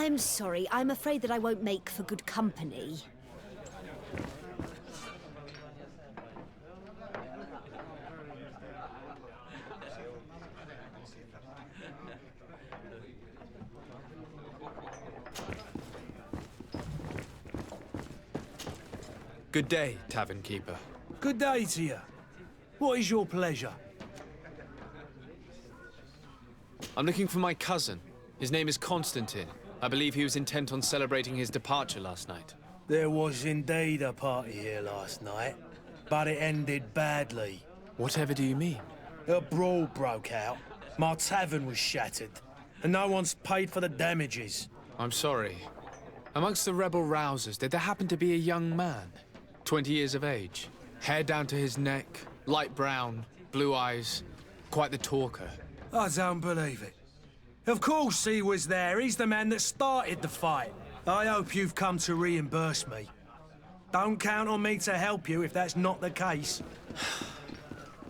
I'm sorry. I'm afraid that I won't make for good company. Good day, tavern keeper. Good day to you. What is your pleasure? I'm looking for my cousin. His name is Constantine. I believe he was intent on celebrating his departure last night. There was indeed a party here last night, but it ended badly. Whatever do you mean? A brawl broke out. My tavern was shattered, and no one's paid for the damages. I'm sorry. Amongst the rebel rousers, did there happen to be a young man? 20 years of age. Hair down to his neck, light brown, blue eyes. Quite the talker. I don't believe it. Of course he was there. He's the man that started the fight. I hope you've come to reimburse me. Don't count on me to help you if that's not the case.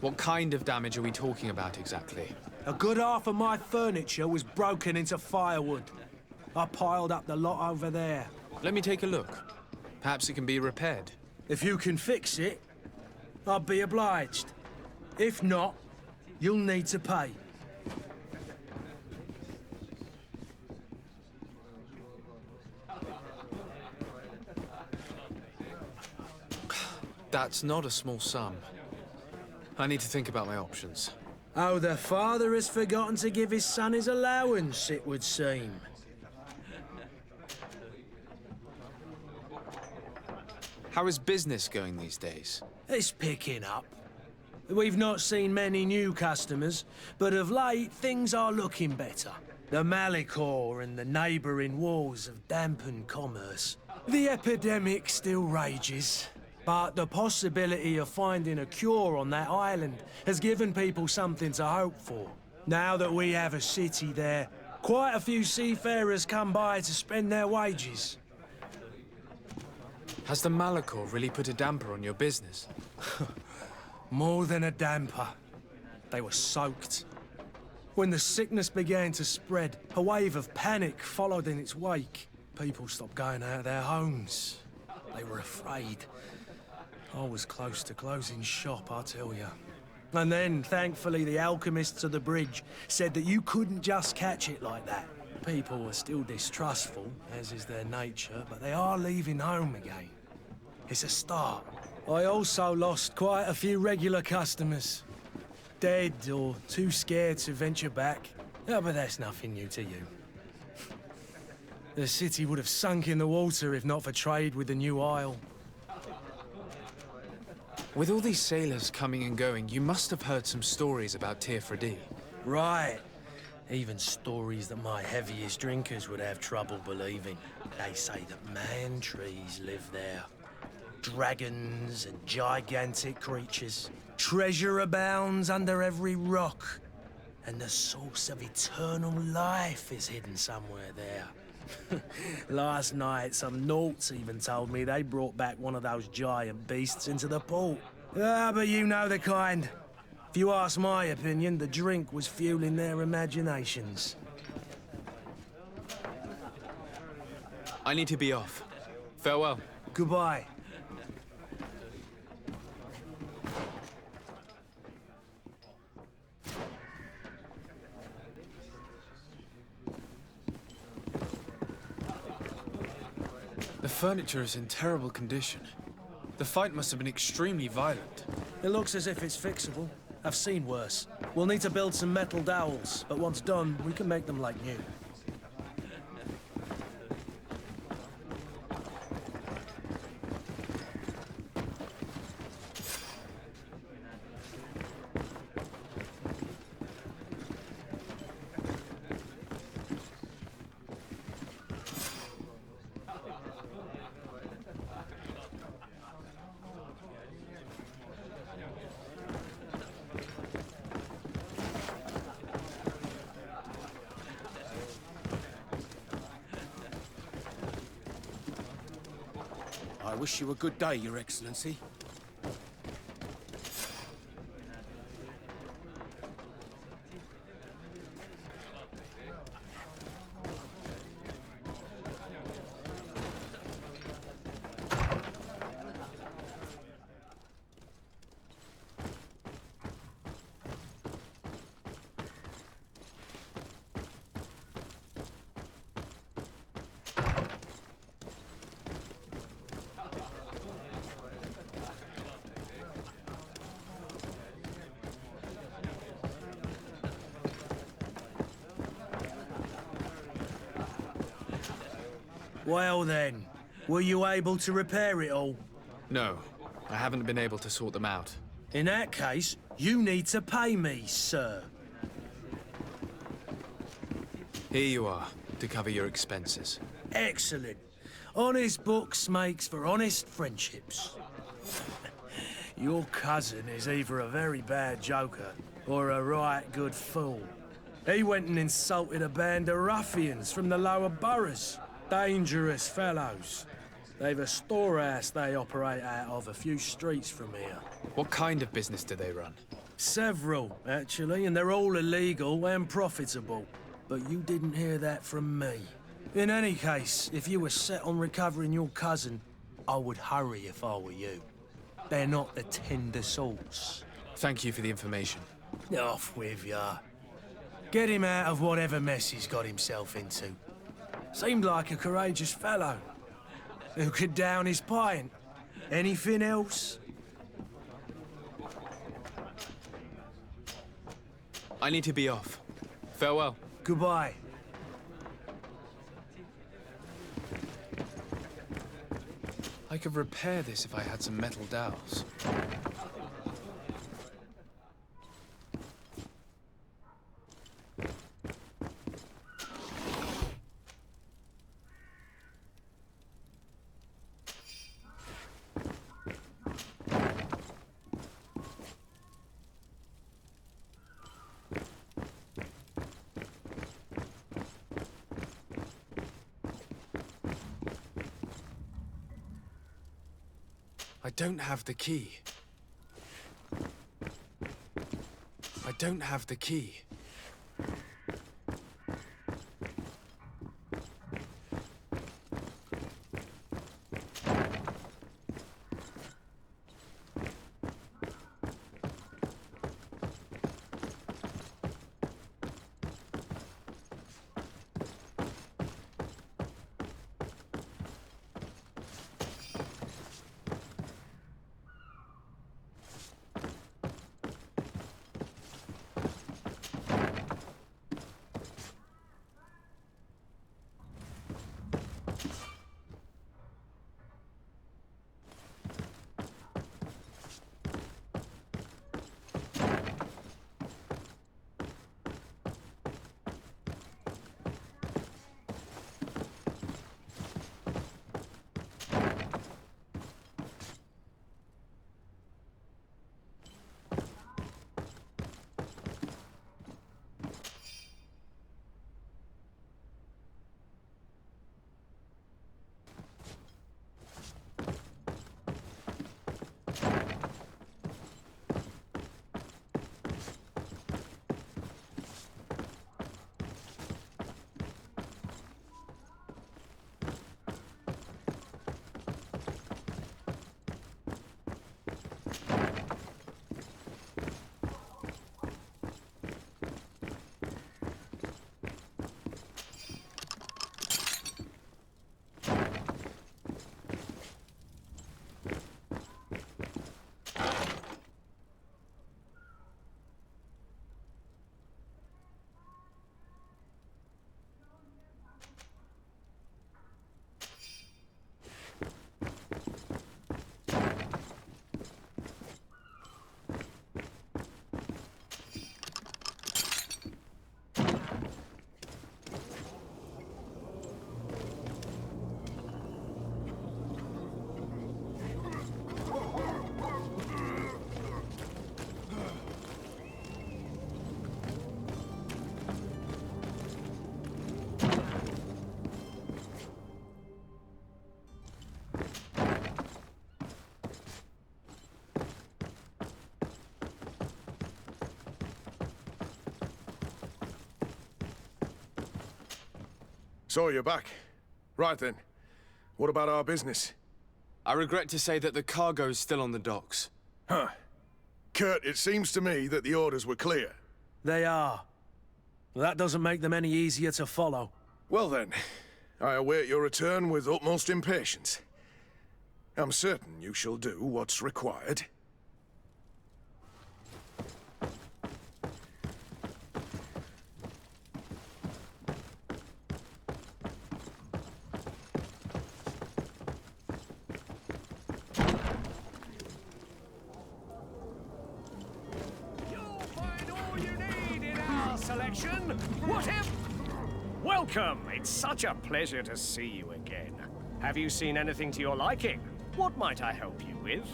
What kind of damage are we talking about exactly? A good half of my furniture was broken into firewood. I piled up the lot over there. Let me take a look. Perhaps it can be repaired. If you can fix it, I'll be obliged. If not, you'll need to pay. That's not a small sum. I need to think about my options. Oh, the father has forgotten to give his son his allowance, it would seem. How is business going these days? It's picking up. We've not seen many new customers, but of late, things are looking better. The Malicor and the neighbouring wars have dampened commerce. The epidemic still rages, but the possibility of finding a cure on that island has given people something to hope for. Now that we have a city there, quite a few seafarers come by to spend their wages. Has the Malicor really put a damper on your business? More than a damper. They were soaked. When the sickness began to spread, a wave of panic followed in its wake. People stopped going out of their homes. They were afraid. I was close to closing shop, I tell you. And then, thankfully, the alchemists of the bridge said that you couldn't just catch it like that. People were still distrustful, as is their nature, but they are leaving home again. It's a start. I also lost quite a few regular customers. Dead or too scared to venture back. Yeah, but that's nothing new to you. The city would have sunk in the water if not for trade with the new isle. With all these sailors coming and going, you must have heard some stories about Tirfredi. Right. Even stories that my heaviest drinkers would have trouble believing. They say that man-trees live there. Dragons and gigantic creatures. Treasure abounds under every rock. And the source of eternal life is hidden somewhere there. Last night, some Nauts even told me they brought back one of those giant beasts into the port. Ah, but you know the kind. If you ask my opinion, the drink was fueling their imaginations. I need to be off. Farewell. Goodbye. The furniture is in terrible condition. The fight must have been extremely violent. It looks as if it's fixable. I've seen worse. We'll need to build some metal dowels, but once done, we can make them like new. I wish you a good day, Your Excellency. Well then, were you able to repair it all? No, I haven't been able to sort them out. In that case, you need to pay me, sir. Here you are, to cover your expenses. Excellent. Honest books makes for honest friendships. Your cousin is either a very bad joker or a right good fool. He went and insulted a band of ruffians from the lower boroughs. Dangerous fellows. They've a storehouse they operate out of a few streets from here. What kind of business do they run? Several, actually, and they're all illegal and profitable. But you didn't hear that from me. In any case, if you were set on recovering your cousin, I would hurry if I were you. They're not the tender sorts. Thank you for the information. Off with ya. Get him out of whatever mess he's got himself into. Seemed like a courageous fellow. Who could down his pint? Anything else? I need to be off. Farewell. Goodbye. I could repair this if I had some metal dowels. I don't have the key. I don't have the key. So you're back. Right then. What about our business? I regret to say that the cargo is still on the docks. Huh. Kurt, it seems to me that the orders were clear. They are. Well, that doesn't make them any easier to follow. Well then, I await your return with utmost impatience. I'm certain you shall do what's required. action? Whatever. Welcome. It's such a pleasure to see you again. Have you seen anything to your liking? What might I help you with?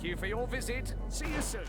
Thank you for your visit. See you soon.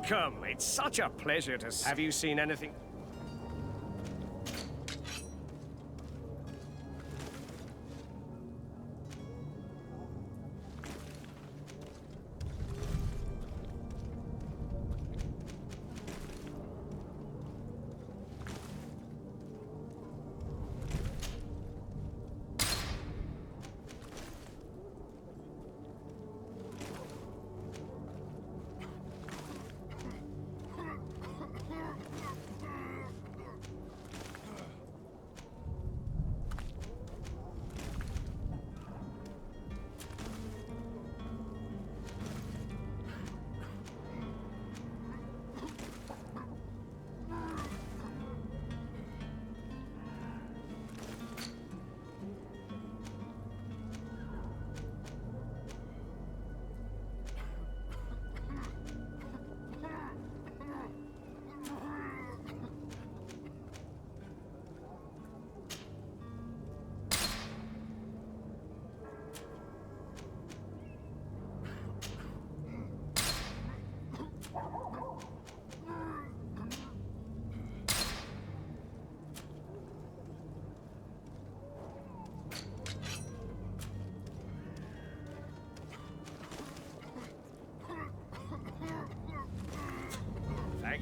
Welcome! It's such a pleasure to see. Have you seen anything?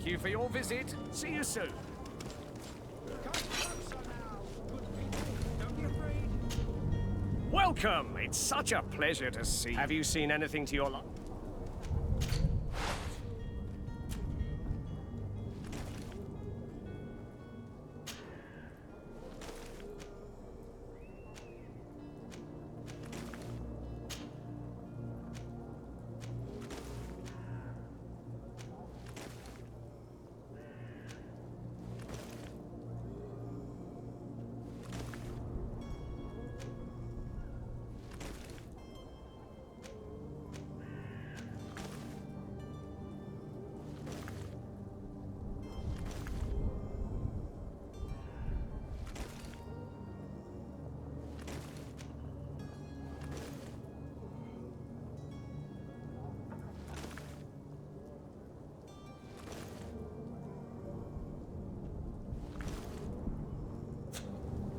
Thank you for your visit. See you soon. Welcome! It's such a pleasure to see you. Have you seen anything to your liking?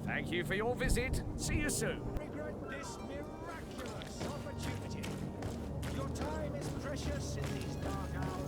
Thank you for your visit. See you soon. Regret this miraculous opportunity. Your time is precious in these dark hours.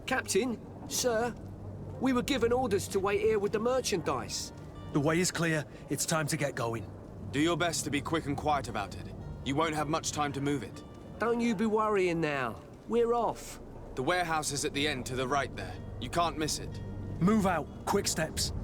Captain, sir, we were given orders to wait here with the merchandise. The way is clear. It's time to get going. Do your best to be quick and quiet about it. You won't have much time to move it. Don't you be worrying now. We're off. The warehouse is at the end to the right there. You can't miss it. Move out. Quick steps.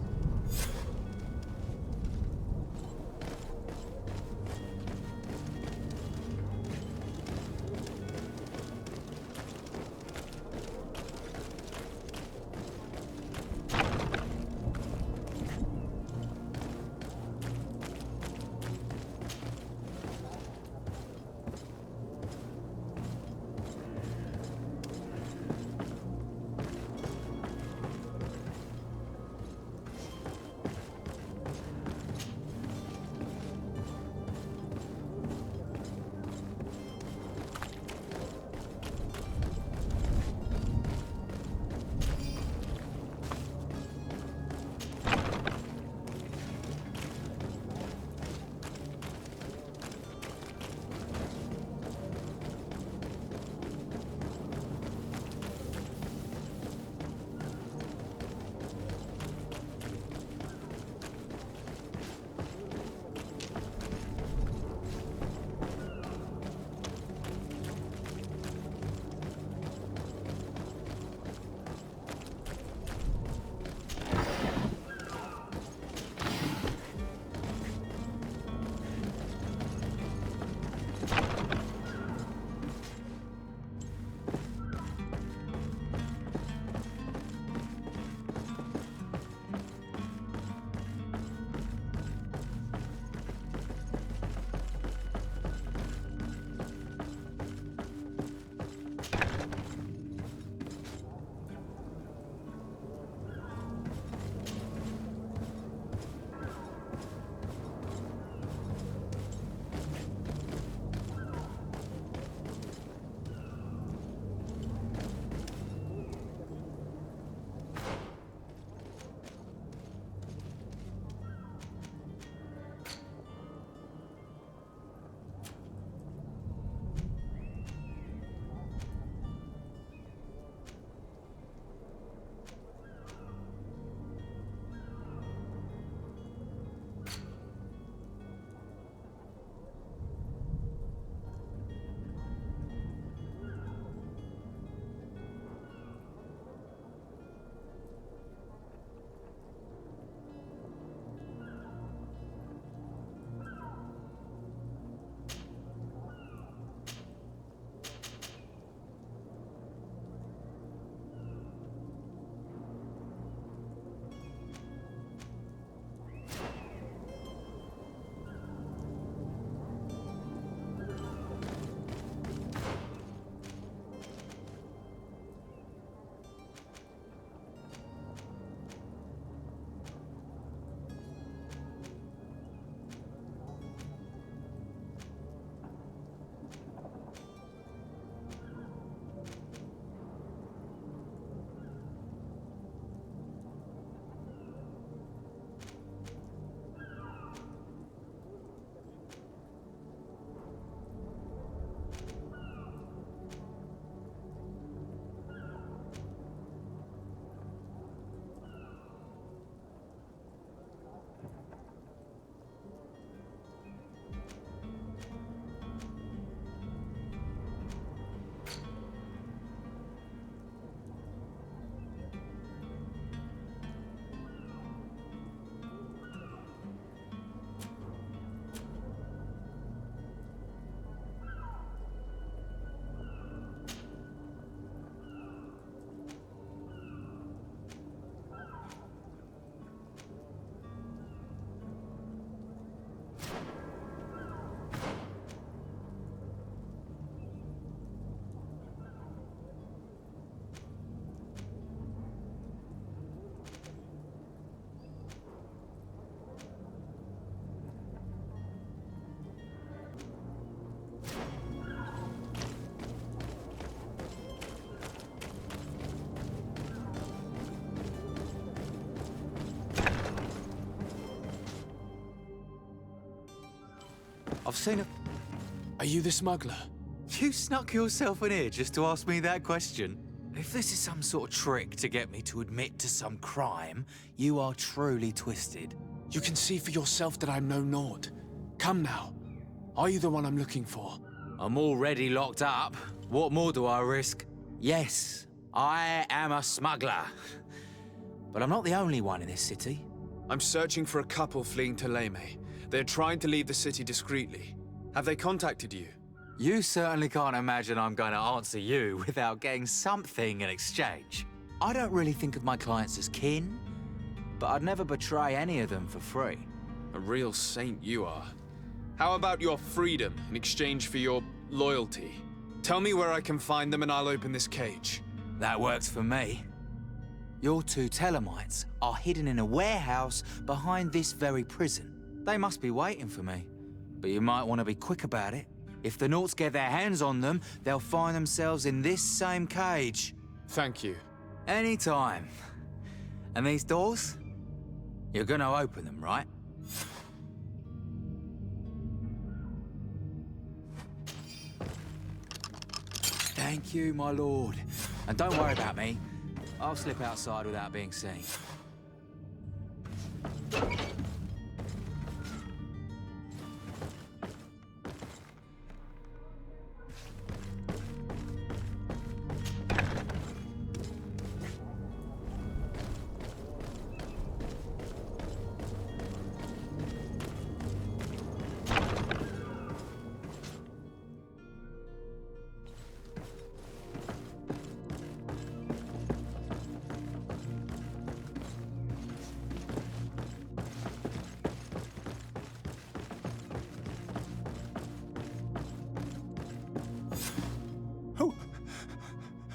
I've seen a... Are you the smuggler? You snuck yourself in here just to ask me that question? If this is some sort of trick to get me to admit to some crime, you are truly twisted. You can see for yourself that I'm no Nord. Come now. Are you the one I'm looking for? I'm already locked up. What more do I risk? Yes, I am a smuggler. But I'm not the only one in this city. I'm searching for a couple fleeing to Leme. They're trying to leave the city discreetly. Have they contacted you? You certainly can't imagine I'm going to answer you without getting something in exchange. I don't really think of my clients as kin, but I'd never betray any of them for free. A real saint you are. How about your freedom in exchange for your loyalty? Tell me where I can find them and I'll open this cage. That works for me. Your two Telemites are hidden in a warehouse behind this very prison. They must be waiting for me, but you might want to be quick about it. If the Nauts get their hands on them, they'll find themselves in this same cage. Thank you. Anytime. And these doors? You're gonna open them, right? Thank you, my lord. And don't worry about me. I'll slip outside without being seen.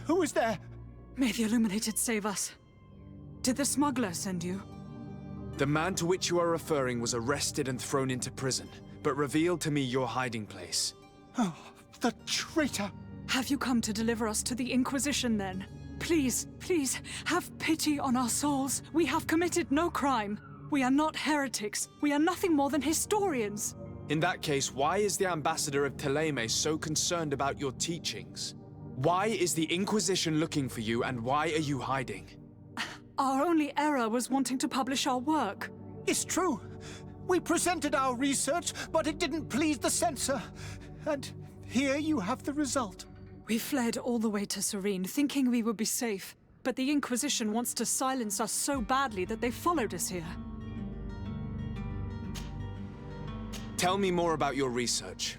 Who is there? May the Illuminated save us. Did the smuggler send you? The man to which you are referring was arrested and thrown into prison, but revealed to me your hiding place. Oh, the traitor! Have you come to deliver us to the Inquisition, then? Please, please, have pity on our souls. We have committed no crime. We are not heretics. We are nothing more than historians. In that case, why is the ambassador of Teleme so concerned about your teachings? Why is the Inquisition looking for you, and why are you hiding? Our only error was wanting to publish our work. It's true. We presented our research, but it didn't please the censor. And here you have the result. We fled all the way to Serene, thinking we would be safe. But the Inquisition wants to silence us so badly that they followed us here. Tell me more about your research.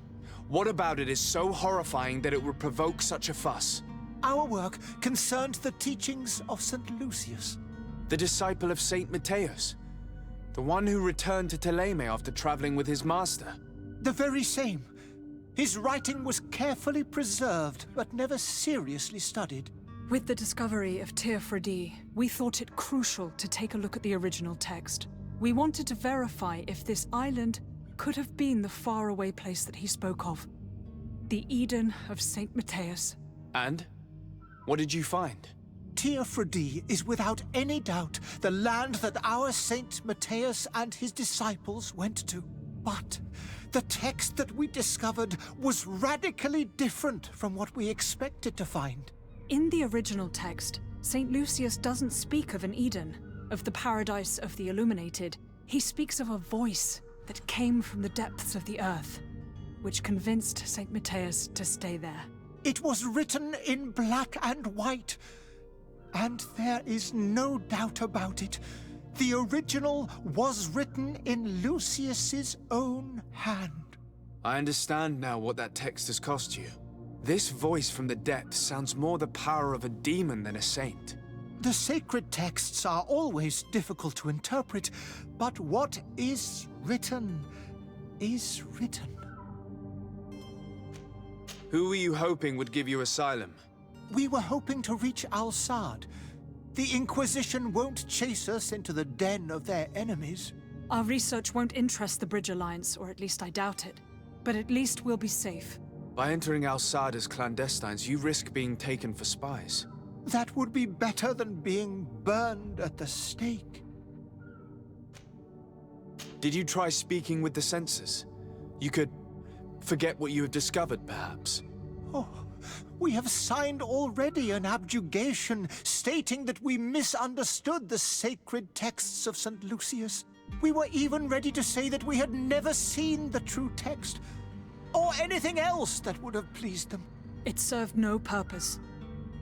What about it is so horrifying that it would provoke such a fuss? Our work concerned the teachings of St. Lucius. The disciple of Saint Matthias? The one who returned to Teleme after traveling with his master? The very same. His writing was carefully preserved, but never seriously studied. With the discovery of Teofredi, we thought it crucial to take a look at the original text. We wanted to verify if this island could have been the faraway place that he spoke of. The Eden of Saint Matthias. And? What did you find? Teofredi is without any doubt the land that our Saint Matthias and his disciples went to. But the text that we discovered was radically different from what we expected to find. In the original text, Saint Lucius doesn't speak of an Eden, of the paradise of the Illuminated. He speaks of a voice that came from the depths of the earth, which convinced Saint Matthias to stay there. It was written in black and white, and there is no doubt about it. The original was written in Lucius's own hand. I understand now what that text has cost you. This voice from the depths sounds more the power of a demon than a saint. The sacred texts are always difficult to interpret, but what is written is written. Who were you hoping would give you asylum? We were hoping to reach Al-Sad. The Inquisition won't chase us into the den of their enemies. Our research won't interest the Bridge Alliance, or at least I doubt it. But at least we'll be safe. By entering Al-Sad as clandestines, you risk being taken for spies. That would be better than being burned at the stake. Did you try speaking with the censors? You could Forget what you have discovered, perhaps. Oh, we have signed already an abjugation stating that we misunderstood the sacred texts of St. Lucius. We were even ready to say that we had never seen the true text, or anything else that would have pleased them. It served no purpose.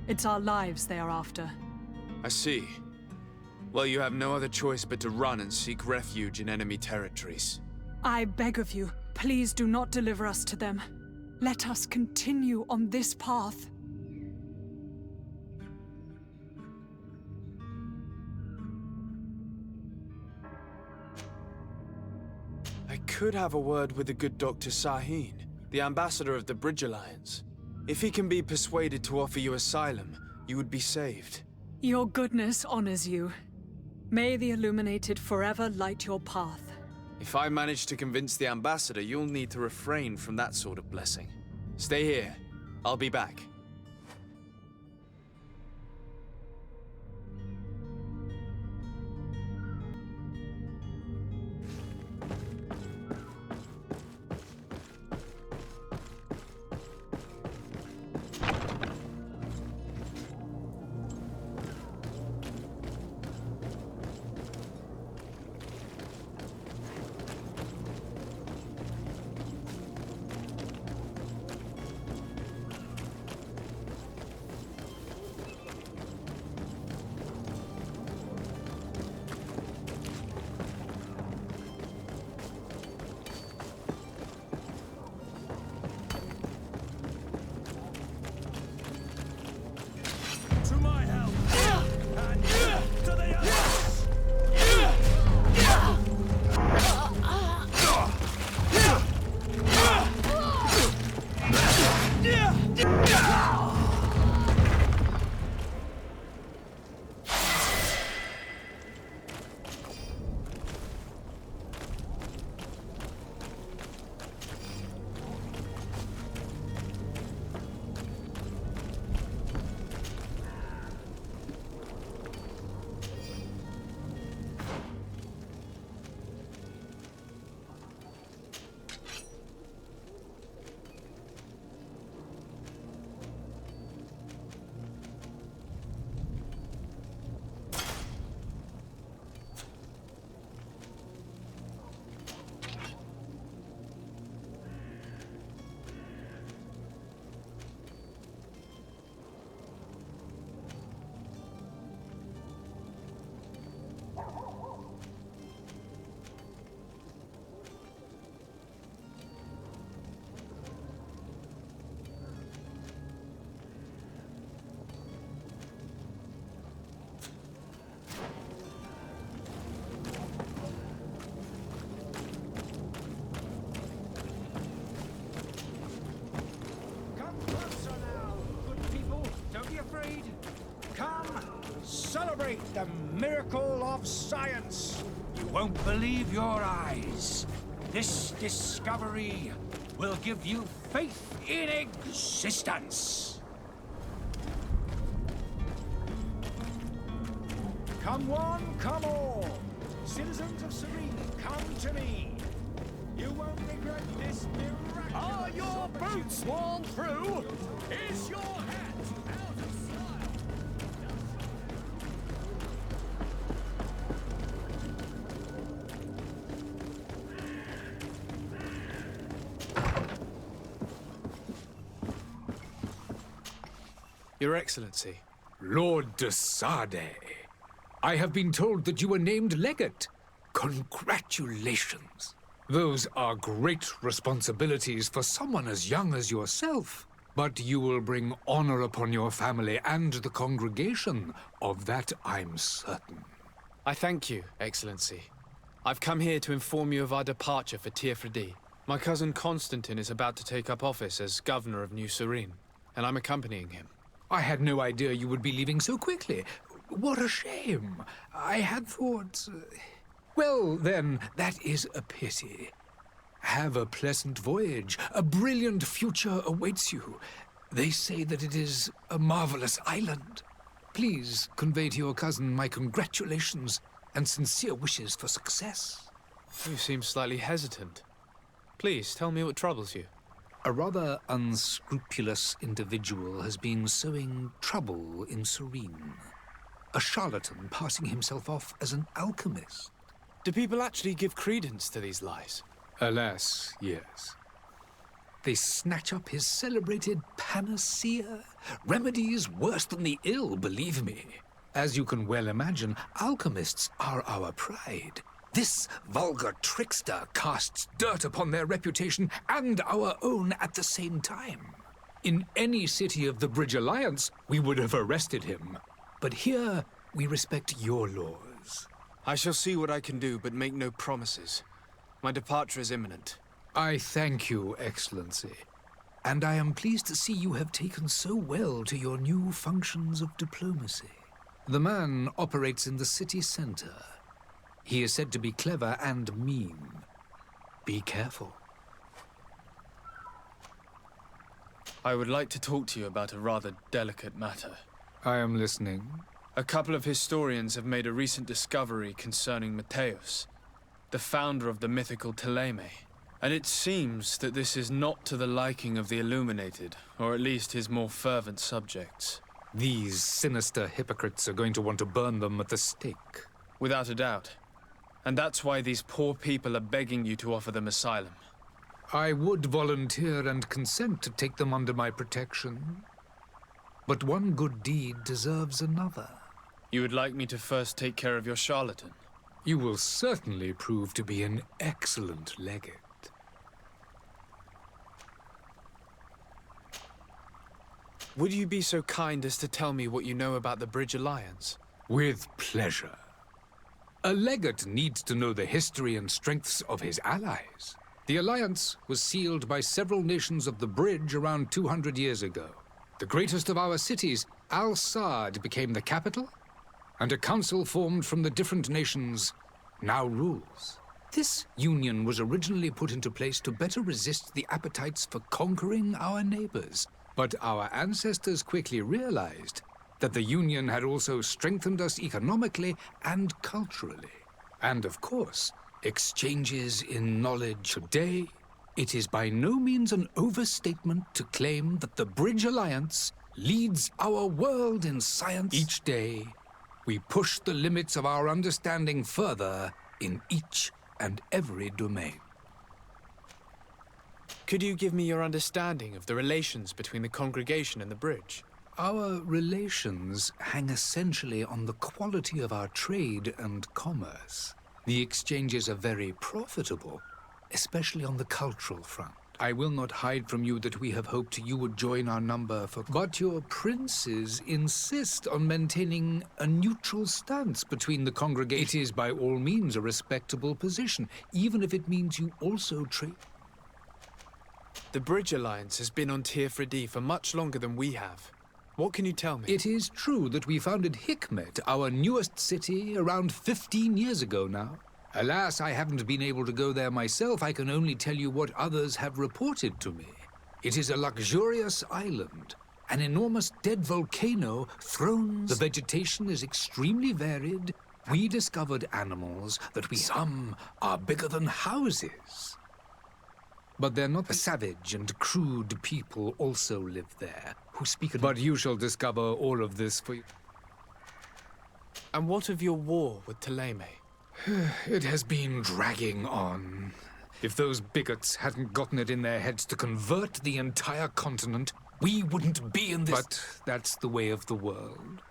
It's our lives they are after. I see. Well, you have no other choice but to run and seek refuge in enemy territories. I beg of you, please do not deliver us to them. Let us continue on this path. I could have a word with the good Dr. Sahin, the ambassador of the Bridge Alliance. If he can be persuaded to offer you asylum, you would be saved. Your goodness honors you. May the Illuminated forever light your path. If I manage to convince the ambassador, you'll need to refrain from that sort of blessing. Stay here. I'll be back. Celebrate the miracle of science. You won't believe your eyes. This discovery will give you faith in existence. Come one, come all. Citizens of Serene, come to me. You won't regret this miraculous... Are your boots worn through? Is your hat out of style? Your Excellency. Lord de Sade, I have been told that you were named legate. Congratulations. Those are great responsibilities for someone as young as yourself. But you will bring honor upon your family and the congregation. Of that I'm certain. I thank you, Excellency. I've come here to inform you of our departure for Teofredi. My cousin Constantine is about to take up office as governor of New Serene, and I'm accompanying him. I had no idea you would be leaving so quickly. What a shame. I had thought... Well, then, that is a pity. Have a pleasant voyage. A brilliant future awaits you. They say that it is a marvelous island. Please convey to your cousin my congratulations and sincere wishes for success. You seem slightly hesitant. Please, tell me what troubles you. A rather unscrupulous individual has been sowing trouble in Serene. A charlatan passing himself off as an alchemist. Do people actually give credence to these lies? Alas, yes. They snatch up his celebrated panacea. Remedies worse than the ill, believe me. As you can well imagine, alchemists are our pride. This vulgar trickster casts dirt upon their reputation and our own at the same time. In any city of the Bridge Alliance, we would have arrested him. But here, we respect your laws. I shall see what I can do, but make no promises. My departure is imminent. I thank you, Excellency. And I am pleased to see you have taken so well to your new functions of diplomacy. The man operates in the city center. He is said to be clever and mean. Be careful. I would like to talk to you about a rather delicate matter. I am listening. A couple of historians have made a recent discovery concerning Matthäus, the founder of the mythical Teleme. And it seems that this is not to the liking of the Illuminated, or at least his more fervent subjects. These sinister hypocrites are going to want to burn them at the stake. Without a doubt. And that's why these poor people are begging you to offer them asylum. I would volunteer and consent to take them under my protection. But one good deed deserves another. You would like me to first take care of your charlatan? You will certainly prove to be an excellent legate. Would you be so kind as to tell me what you know about the Bridge Alliance? With pleasure. A legate needs to know the history and strengths of his allies. The alliance was sealed by several nations of the Bridge around 200 years ago. The greatest of our cities, Al-Sad, became the capital, and a council formed from the different nations now rules. This union was originally put into place to better resist the appetites for conquering our neighbors. But our ancestors quickly realized that the Union had also strengthened us economically and culturally. And of course, exchanges in knowledge. Today, it is by no means an overstatement to claim that the Bridge Alliance leads our world in science. Each day, we push the limits of our understanding further in each and every domain. Could you give me your understanding of the relations between the congregation and the Bridge? Our relations hang essentially on the quality of our trade and commerce. The exchanges are very profitable, especially on the cultural front. I will not hide from you that we have hoped you would join our number but your princes insist on maintaining a neutral stance between the congregation. It is by all means a respectable position, even if it means you also trade. The Bridge Alliance has been on Teofridi for much longer than we have. What can you tell me? It is true that we founded Hikmet, our newest city, around 15 years ago now. Alas, I haven't been able to go there myself. I can only tell you what others have reported to me. It is a luxurious island. An enormous dead volcano thrones. The vegetation is extremely varied. We discovered animals that some are bigger than houses. But they're not. Savage and crude people also live there, who speak. But you shall discover all of this for you. And what of your war with Teleme? It has been dragging on. If those bigots hadn't gotten it in their heads to convert the entire continent, we wouldn't be in this. But that's the way of the world.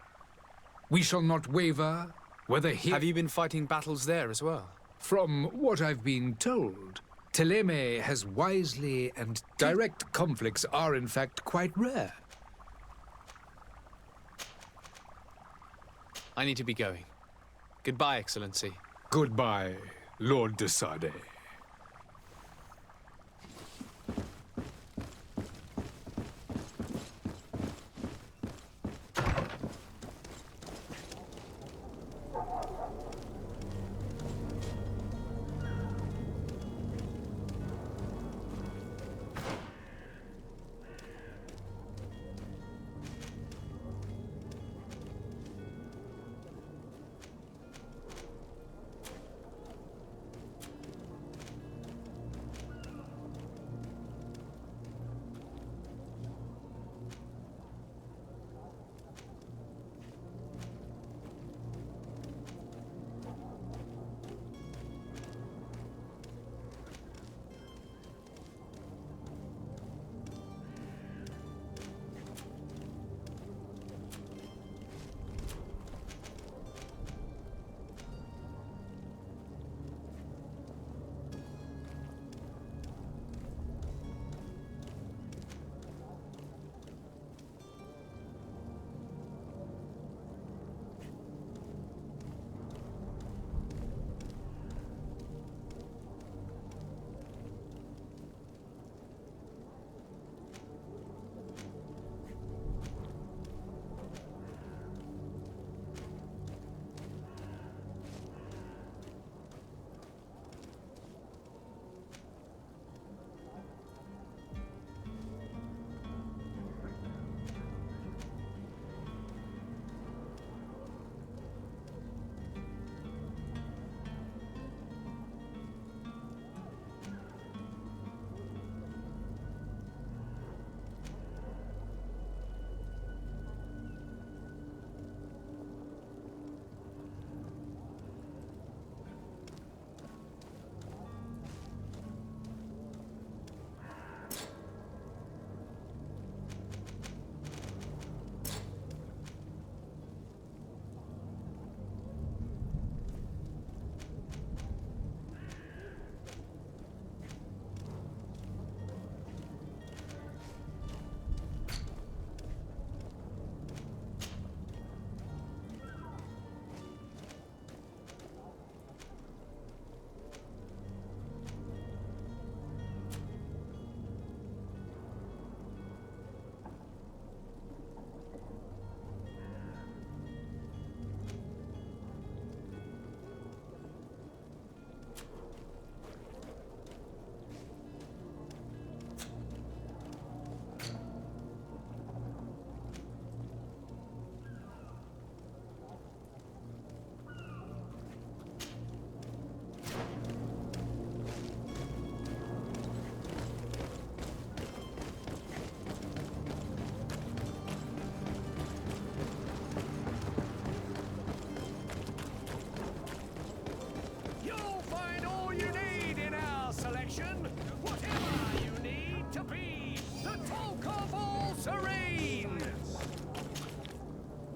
We shall not waver, whether here. Have you been fighting battles there as well? From what I've been told, Teleme has wisely and direct conflicts are in fact quite rare. I need to be going. Goodbye, Excellency. Goodbye, Lord de Sade.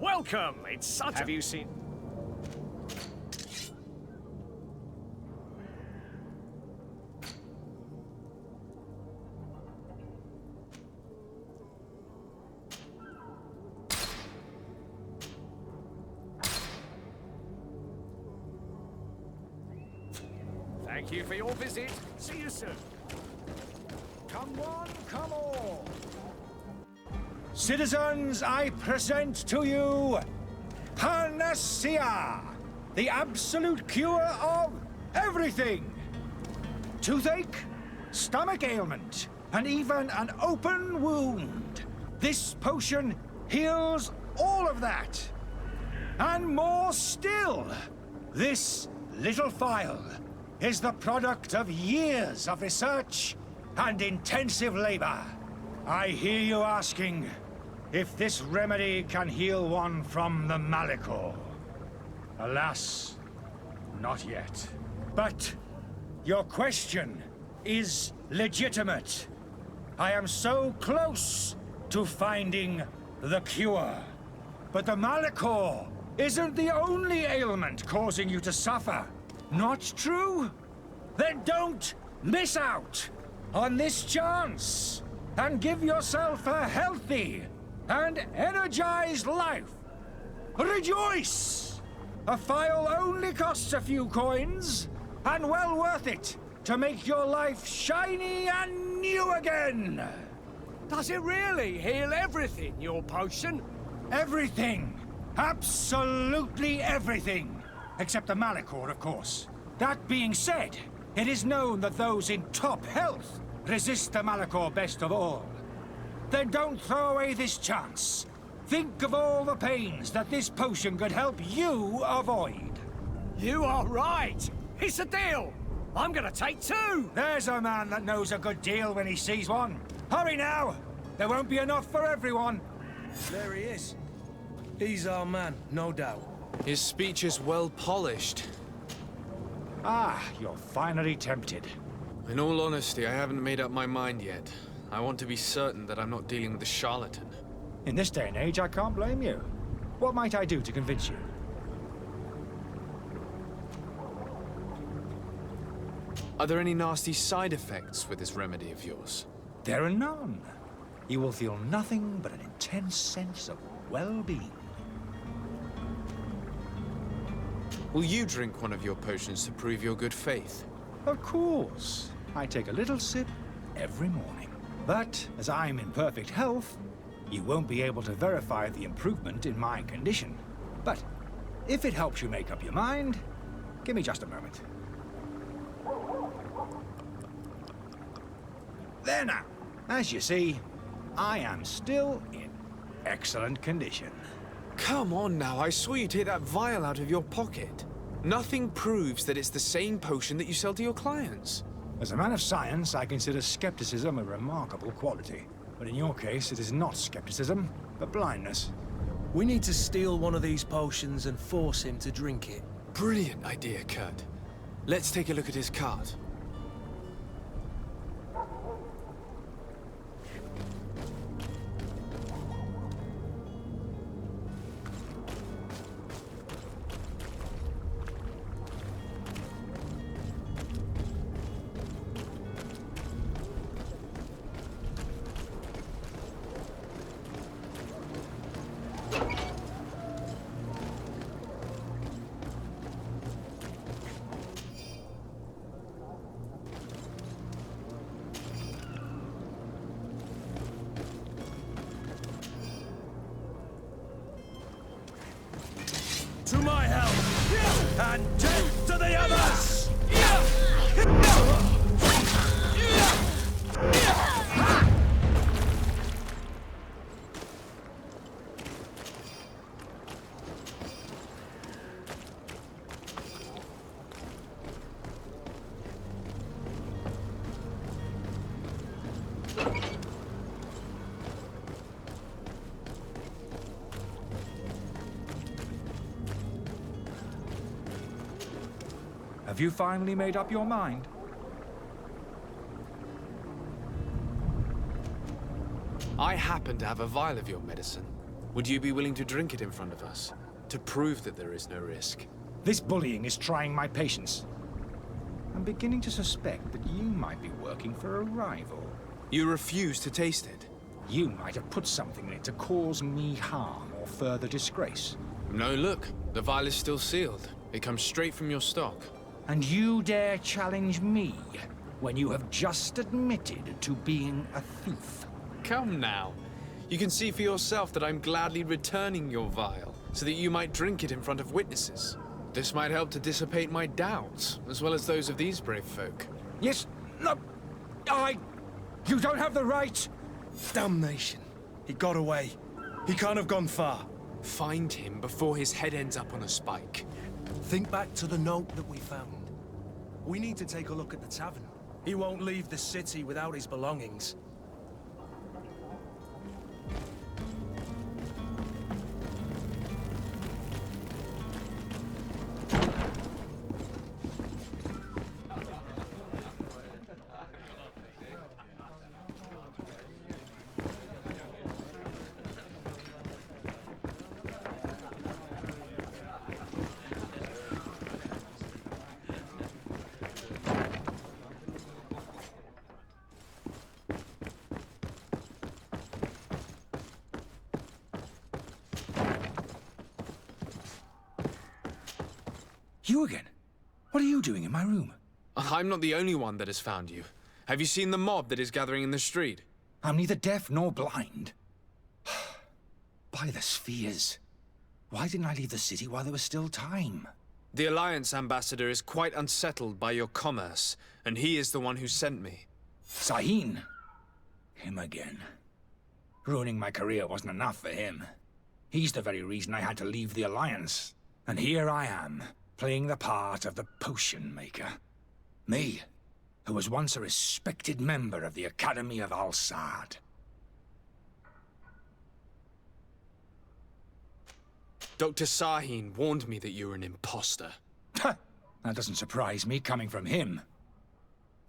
welcome! It's such Have you seen... Thank you for your visit. See you soon. Come one, come all. Citizens, I present to you Panacea, the absolute cure of everything. Toothache, stomach ailment, and even an open wound. This potion heals all of that. And more still, this little phial is the product of years of research and intensive labor. I hear you asking if this remedy can heal one from the Malachor. Alas, not yet. But your question is legitimate. I am so close to finding the cure. But the Malachor isn't the only ailment causing you to suffer. Not true? Then don't miss out on this chance and give yourself a healthy and energized life. Rejoice! A phial only costs a few coins, and well worth it to make your life shiny and new again. Does it really heal everything, your potion? Everything. Absolutely everything. Except the Malachor, of course. That being said, it is known that those in top health resist the Malachor best of all. Then don't throw away this chance. Think of all the pains that this potion could help you avoid. You are right. It's a deal. I'm gonna take 2. There's a man that knows a good deal when he sees one. Hurry now. There won't be enough for everyone. There he is. He's our man, no doubt. His speech is well polished. Ah, you're finally tempted. In all honesty, I haven't made up my mind yet. I want to be certain that I'm not dealing with a charlatan. In this day and age, I can't blame you. What might I do to convince you? Are there any nasty side effects with this remedy of yours? There are none. You will feel nothing but an intense sense of well-being. Will you drink one of your potions to prove your good faith? Of course. I take a little sip every morning. But as I'm in perfect health, you won't be able to verify the improvement in my condition. But if it helps you make up your mind, give me just a moment. There now. As you see, I am still in excellent condition. Come on now, I saw you take that vial out of your pocket. Nothing proves that it's the same potion that you sell to your clients. As a man of science, I consider skepticism a remarkable quality. But in your case, it is not skepticism, but blindness. We need to steal one of these potions and force him to drink it. Brilliant idea, Kurt. Let's take a look at his cart. To my help! And death to the others! Have you finally made up your mind? I happen to have a vial of your medicine. Would you be willing to drink it in front of us, to prove that there is no risk? This bullying is trying my patience. I'm beginning to suspect that you might be working for a rival. You refuse to taste it? You might have put something in it to cause me harm or further disgrace. No, look. The vial is still sealed. It comes straight from your stock. And you dare challenge me when you have just admitted to being a thief? Come now. You can see for yourself that I'm gladly returning your vial, so that you might drink it in front of witnesses. This might help to dissipate my doubts, as well as those of these brave folk. Yes, no, You don't have the right! Damnation. He got away. He can't have gone far. Find him before his head ends up on a spike. Think back to the note that we found. We need to take a look at the tavern. He won't leave the city without his belongings. You again? What are you doing in my room? I'm not the only one that has found you. Have you seen the mob that is gathering in the street? I'm neither deaf nor blind. By the spheres. Why didn't I leave the city while there was still time? The Alliance ambassador is quite unsettled by your commerce, and he is the one who sent me. Sahin? Him again. Ruining my career wasn't enough for him. He's the very reason I had to leave the Alliance. And here I am, playing the part of the potion maker. Me, who was once a respected member of the Academy of Al-Saad. Dr. Sahin warned me that you were an imposter. That doesn't surprise me, coming from him.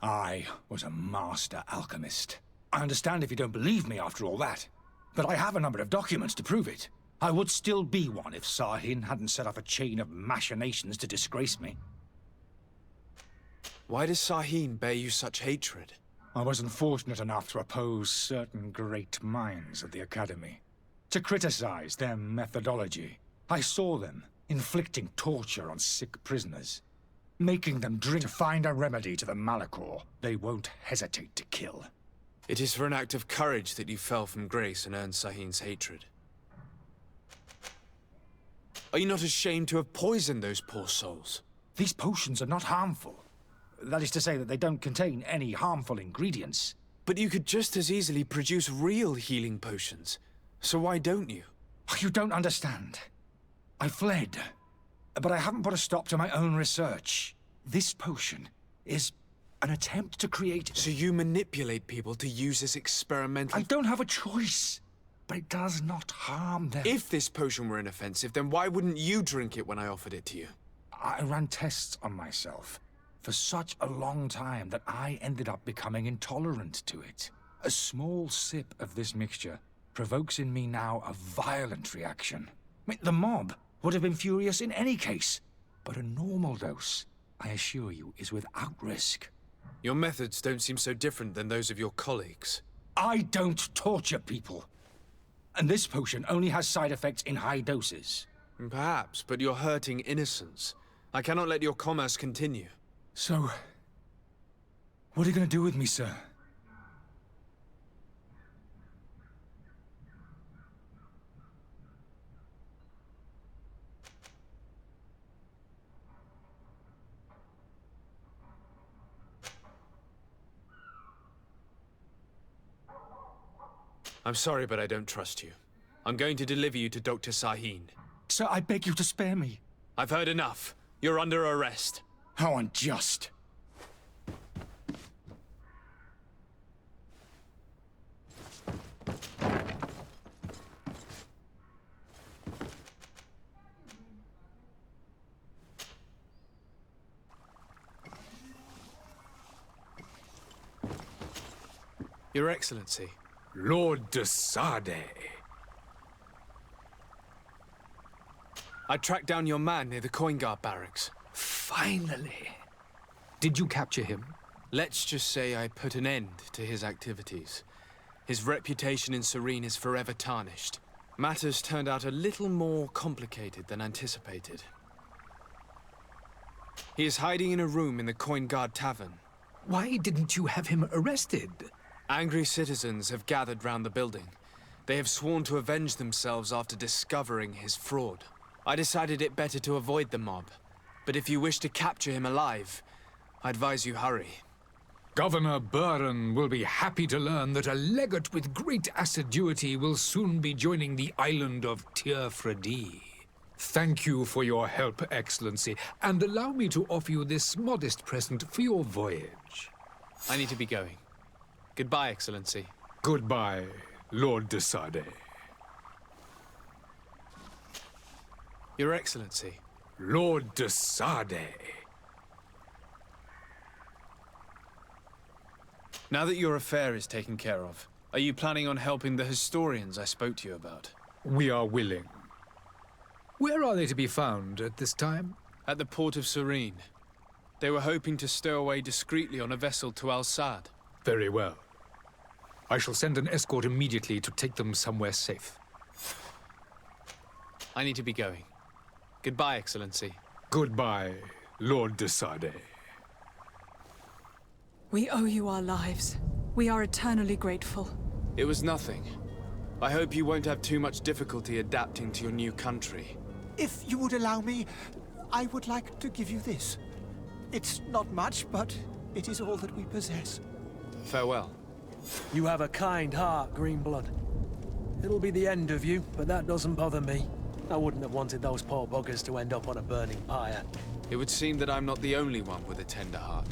I was a master alchemist. I understand if you don't believe me after all that, but I have a number of documents to prove it. I would still be one if Sahin hadn't set off a chain of machinations to disgrace me. Why does Sahin bear you such hatred? I wasn't fortunate enough to oppose certain great minds at the Academy. To criticize their methodology. I saw them inflicting torture on sick prisoners. Making them drink to find a remedy to the malachor they won't hesitate to kill. It is for an act of courage that you fell from grace and earned Sahin's hatred. Are you not ashamed to have poisoned those poor souls? These potions are not harmful. That is to say that they don't contain any harmful ingredients. But you could just as easily produce real healing potions. So why don't you? You don't understand. I fled. But I haven't put a stop to my own research. This potion is an attempt to create... So you manipulate people to use as experimental... I don't have a choice. But it does not harm them. If this potion were inoffensive, then why wouldn't you drink it when I offered it to you? I ran tests on myself for such a long time that I ended up becoming intolerant to it. A small sip of this mixture provokes in me now a violent reaction. The mob would have been furious in any case, but a normal dose, I assure you, is without risk. Your methods don't seem so different than those of your colleagues. I don't torture people. And this potion only has side effects in high doses. Perhaps, but you're hurting innocents. I cannot let your commerce continue. So, what are you going to do with me, sir? I'm sorry, but I don't trust you. I'm going to deliver you to Dr. Sahin. Sir, I beg you to spare me. I've heard enough. You're under arrest. How unjust. Your Excellency. Lord de Sade. I tracked down your man near the coin guard barracks. Finally. Did you capture him? Let's just say I put an end to his activities. His reputation in Serene is forever tarnished. Matters turned out a little more complicated than anticipated. He is hiding in a room in the Coin Guard Tavern. Why didn't you have him arrested? Angry citizens have gathered round the building. They have sworn to avenge themselves after discovering his fraud. I decided it better to avoid the mob. But if you wish to capture him alive, I advise you hurry. Governor Buren will be happy to learn that a legate with great assiduity will soon be joining the island of Teofredi. Thank you for your help, Excellency, and allow me to offer you this modest present for your voyage. I need to be going. Goodbye, Excellency. Goodbye, Lord de Sade. Your Excellency. Lord de Sade. Now that your affair is taken care of, are you planning on helping the historians I spoke to you about? We are willing. Where are they to be found at this time? At the port of Serene. They were hoping to stow away discreetly on a vessel to Al-Sad. Very well. I shall send an escort immediately to take them somewhere safe. I need to be going. Goodbye, Excellency. Goodbye, Lord de Sade. We owe you our lives. We are eternally grateful. It was nothing. I hope you won't have too much difficulty adapting to your new country. If you would allow me, I would like to give you this. It's not much, but it is all that we possess. Farewell. You have a kind heart, Greenblood. It'll be the end of you, but that doesn't bother me. I wouldn't have wanted those poor buggers to end up on a burning pyre. It would seem that I'm not the only one with a tender heart.